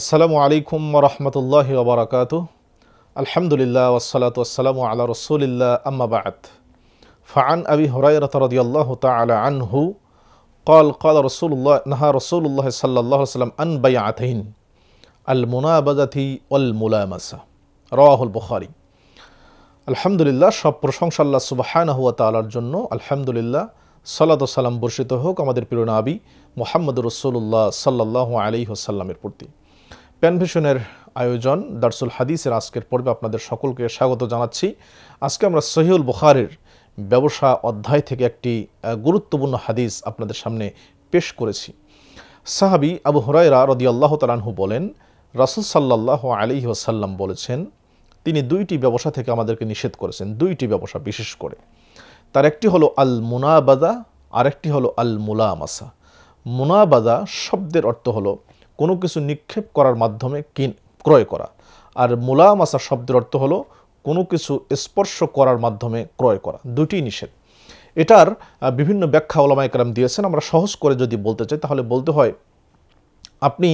আসসালামু আলাইকুম ওয়া রাহমাতুল্লাহি ওয়া বারাকাতুহু। আলহামদুলিল্লাহ ওয়াসসালাতু ওয়াসসালামু আলা রাসূলিল্লাহ আম্মা বা'দ। ফাআন আবি হুরায়রা রাদিয়াল্লাহু তাআলা আনহু قال قال رسول الله نهى رسول الله صلى الله عليه وسلم عن بيعتين المنابذة والملامسة رواه البخاري। আলহামদুলিল্লাহ, সব প্রশংসা আল্লাহ সুবহানাহু ওয়া তাআলার জন্য। আলহামদুলিল্লাহ, সালাত ও সালাম বর্ষিত হোক আমাদের প্রিয় নবী মুহাম্মদুর রাসূলুল্লাহ সাল্লাল্লাহু আলাইহি ওয়াসাল্লামের প্রতি। প্যানভিশনের আয়োজন দারসুল হাদিসের আজকের পর্বে আপনাদের সকলকে স্বাগত জানাচ্ছি। আজকে আমরা সহিহুল বুখারীর ব্যবসা অধ্যায় থেকে একটি গুরুত্বপূর্ণ হাদিস আপনাদের সামনে পেশ করেছি। সাহাবী আবু হুরায়রা রাদিয়াল্লাহু তাআলা আনহু বলেন, রাসূল সাল্লাল্লাহু আলাইহি ওয়াসাল্লাম বলেছেন, তিনি দুইটি ব্যবসা থেকে আমাদেরকে নিষেধ করেছেন। দুইটি ব্যবসা বিশেষ করে, তার একটি হলো আল মুনাবাদা, আরেকটি হলো আল মুলামাসা। মুনাবাদা শব্দের অর্থ হলো কোনো কিছু নিক্ষেপ করার মাধ্যমে ক্রয় করা, আর মুলামাসা শব্দের অর্থ হলো কোনো কিছু স্পর্শ করার মাধ্যমে ক্রয় করা। দুটি নিষেধ। এটার বিভিন্ন ব্যাখ্যা উলামায়ে কেরাম দিয়েছেন। আমরা সহজ করে যদি বলতে চাই তাহলে বলতে হয়, আপনি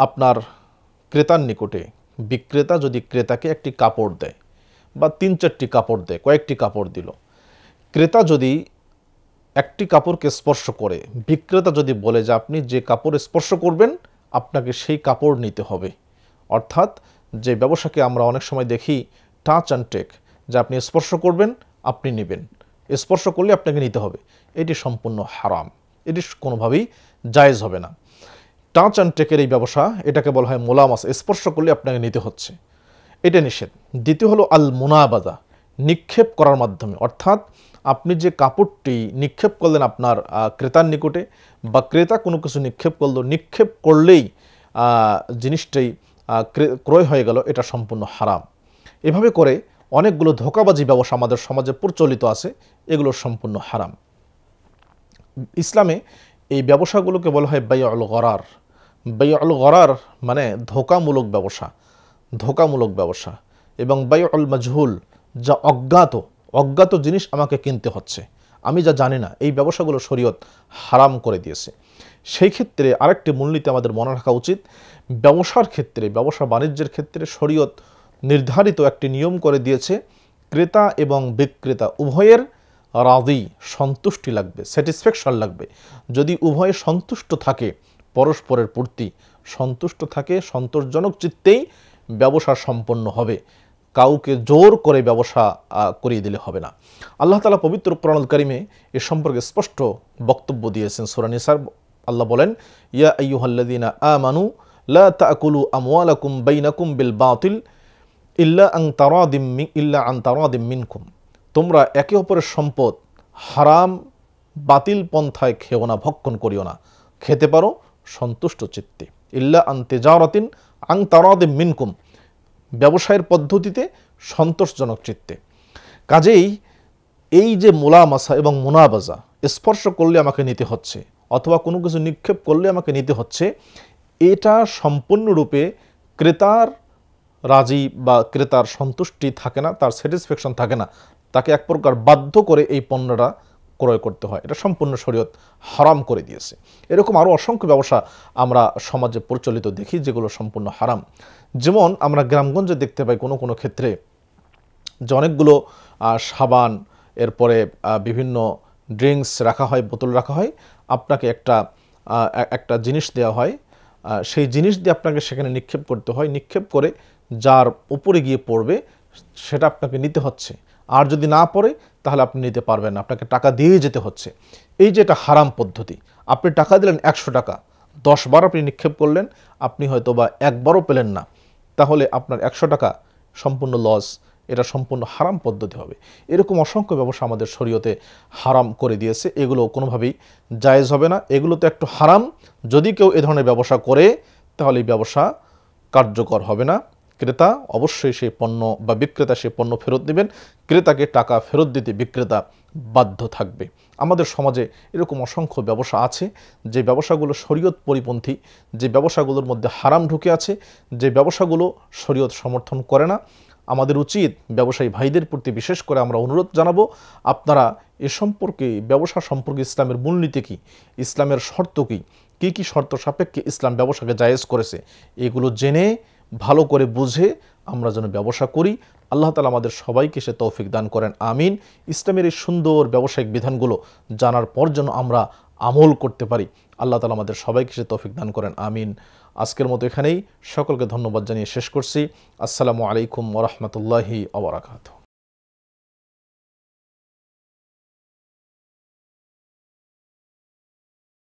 আপনার ক্রেতার নিকটে বিক্রেতা যদি ক্রেতাকে একটি কাপড় দেয় বা ৩-৪টি কাপড় দেয়, কয়েকটি কাপড় দিল, ক্রেতা যদি একটি কাপড়কে স্পর্শ করে, বিক্রেতা যদি বলে যে আপনি যে কাপড় স্পর্শ করবেন আপনাকে সেই কাপড় নিতে হবে। অর্থাৎ যে ব্যবসাকে আমরা অনেক সময় দেখি টাচ অ্যান্ড টেক, যে আপনি স্পর্শ করবেন আপনি নেবেন, স্পর্শ করলে আপনাকে নিতে হবে, এটি সম্পূর্ণ হারাম, এটি কোনোভাবেই জায়েজ হবে না। টাচ অ্যান্ড টেকের এই ব্যবসা, এটাকে বলা হয় মুলামাসা, স্পর্শ করলে আপনাকে নিতে হচ্ছে, এটা নিষেধ। দ্বিতীয় হলো আল মুনাবাদা, নিক্ষেপ করার মাধ্যমে। অর্থাৎ আপনি যে কাপড়টি নিক্ষেপ করলেন আপনার ক্রেতার নিকটে, বা ক্রেতা কোনো কিছু নিক্ষেপ করলো, নিক্ষেপ করলেই জিনিসটাই ক্রয় হয়ে গেল, এটা সম্পূর্ণ হারাম। এভাবে করে অনেকগুলো ধোঁকাবাজি ব্যবসা আমাদের সমাজে প্রচলিত আছে, এগুলো সম্পূর্ণ হারাম। ইসলামে এই ব্যবসাগুলোকে বলা হয় বাইউল গরার। বাইউল গরার মানে ধোঁকামূলক ব্যবসা, ধোঁকামূলক ব্যবসা। এবং বাইউল মাজহুল, যা অজ্ঞাত জিনিস আমাকে কিনতে হচ্ছে, আমি যা জানি না, এই ব্যবসাগুলো শরীয়ত হারাম করে দিয়েছে। সেই ক্ষেত্রে আরেকটি মূলনীতি আমাদের মনে রাখা উচিত, ব্যবসার ক্ষেত্রে, ব্যবসা বাণিজ্যের ক্ষেত্রে শরীয়ত নির্ধারিত একটি নিয়ম করে দিয়েছে, ক্রেতা এবং বিক্রেতা উভয়ের রাজি, সন্তুষ্টি লাগবে, স্যাটিসফ্যাকশন লাগবে। যদি উভয়ে সন্তুষ্ট থাকে, পরস্পরের প্রতি সন্তুষ্ট থাকে, সন্তোষজনক চিত্তেই ব্যবসা সম্পন্ন হবে। কাউকে জোর করে ব্যবসা করিয়ে দিলে হবে না। আল্লাহ তাআলা পবিত্র কোরআনুল কারীমে এ সম্পর্কে স্পষ্ট বক্তব্য দিয়েছেন। সূরা নিসার আল্লাহ বলেন, ইয়া আইয়ুহাল্লাযীনা আমানু লা তাকুলু আমওয়ালাকুম বাইনাকুম বিল বাতিল ইল্লা আন তারাদিম মিনকুম। তোমরা একে অপরের সম্পদ হারাম বাতিল পন্থায় খেও না, ভক্ষণ করিও না। খেতে পারো সন্তুষ্ট চিত্তে, ইল্লা আন তিজারাতিন আন তারাদিম মিনকুম, ব্যবসায়ের পদ্ধতিতে সন্তোষজনক চিত্তে। কাজেই এই যে মুলামাসা এবং মুনাবাজা, স্পর্শ করলে আমাকে নিতে হচ্ছে অথবা কোনো কিছু নিক্ষেপ করলে আমাকে নিতে হচ্ছে, এটা সম্পূর্ণরূপে ক্রেতার রাজি বা ক্রেতার সন্তুষ্টি থাকে না, তার স্যাটিসফ্যাকশন থাকে না, তাকে এক প্রকার বাধ্য করে এই পণ্যটা ক্রয় করতে হয়। এটা সম্পূর্ণ শরীয়ত হারাম করে দিয়েছে। এরকম আরও অসংখ্য ব্যবসা আমরা সমাজে প্রচলিত দেখি যেগুলো সম্পূর্ণ হারাম। যেমন আমরা গ্রামগঞ্জে দেখতে পাই কোনো কোনো ক্ষেত্রে যে অনেকগুলো সাবান, এরপরে বিভিন্ন ড্রিঙ্কস রাখা হয়, বোতল রাখা হয়, আপনাকে একটা জিনিস দেওয়া হয়, সেই জিনিস দিয়ে আপনাকে সেখানে নিক্ষেপ করতে হয়। নিক্ষেপ করে যার উপরে গিয়ে পড়বে সেটা আপনাকে নিতে হচ্ছে, আর যদি না পড়ে তাহলে আপনি নিতে পারবেন না, আপনাকে টাকা দিয়ে যেতে হচ্ছে। এই যে এটা হারাম পদ্ধতি। আপনি টাকা দিলেন 100 টাকা, 10 বার আপনি নিক্ষেপ করলেন, আপনি হয়তো বা একবারও পেলেন না, তাহলে আপনার 100 টাকা সম্পূর্ণ লস। এটা সম্পূর্ণ হারাম পদ্ধতি হবে। এরকম অসংখ্য ব্যবসা আমাদের শরীয়তে হারাম করে দিয়েছে, এগুলো কোনোভাবেই জায়েজ হবে না, এগুলো তো একটু হারাম। যদি কেউ এ ধরনের ব্যবসা করে তাহলে এই ব্যবসা কার্যকর হবে না। ক্রেতা অবশ্যই সেই পণ্য বা বিক্রেতা সেই পণ্য ফেরত দেবেন, ক্রেতাকে টাকা ফেরত দিতে বিক্রেতা বাধ্য থাকবে। আমাদের সমাজে এরকম অসংখ্য ব্যবসা আছে যে ব্যবসাগুলো শরীয়ত পরিপন্থী, যে ব্যবসাগুলোর মধ্যে হারাম ঢুকে আছে, যে ব্যবসাগুলো শরীয়ত সমর্থন করে না। আমাদের উচিত ব্যবসায়ী ভাইদের প্রতি বিশেষ করে আমরা অনুরোধ জানাবো, আপনারা এ সম্পর্কে, ব্যবসা সম্পর্কে ইসলামের মূলনীতি কী, ইসলামের শর্ত কী, কী কী শর্ত সাপেক্ষে ইসলাম ব্যবসাকে জায়েজ করেছে, এগুলো জেনে ভালো করে বুঝে আমরা যেন ব্যবসা করি। আল্লাহ তাআলা আমাদের সবাইকে সে তৌফিক দান করেন, আমিন। ইসলামের এই সুন্দর ব্যবসায়িক বিধানগুলো জানার পর যেন আমরা আমল করতে পারি, আল্লাহ তাআলা আমাদের সবাইকে সে তৌফিক দান করেন, আমিন। আজকের মতো এখানেই সকলকে ধন্যবাদ জানিয়ে শেষ করছি। আসসালামু আলাইকুম ওয়া রাহমাতুল্লাহি ওয়া বারাকাতুহু।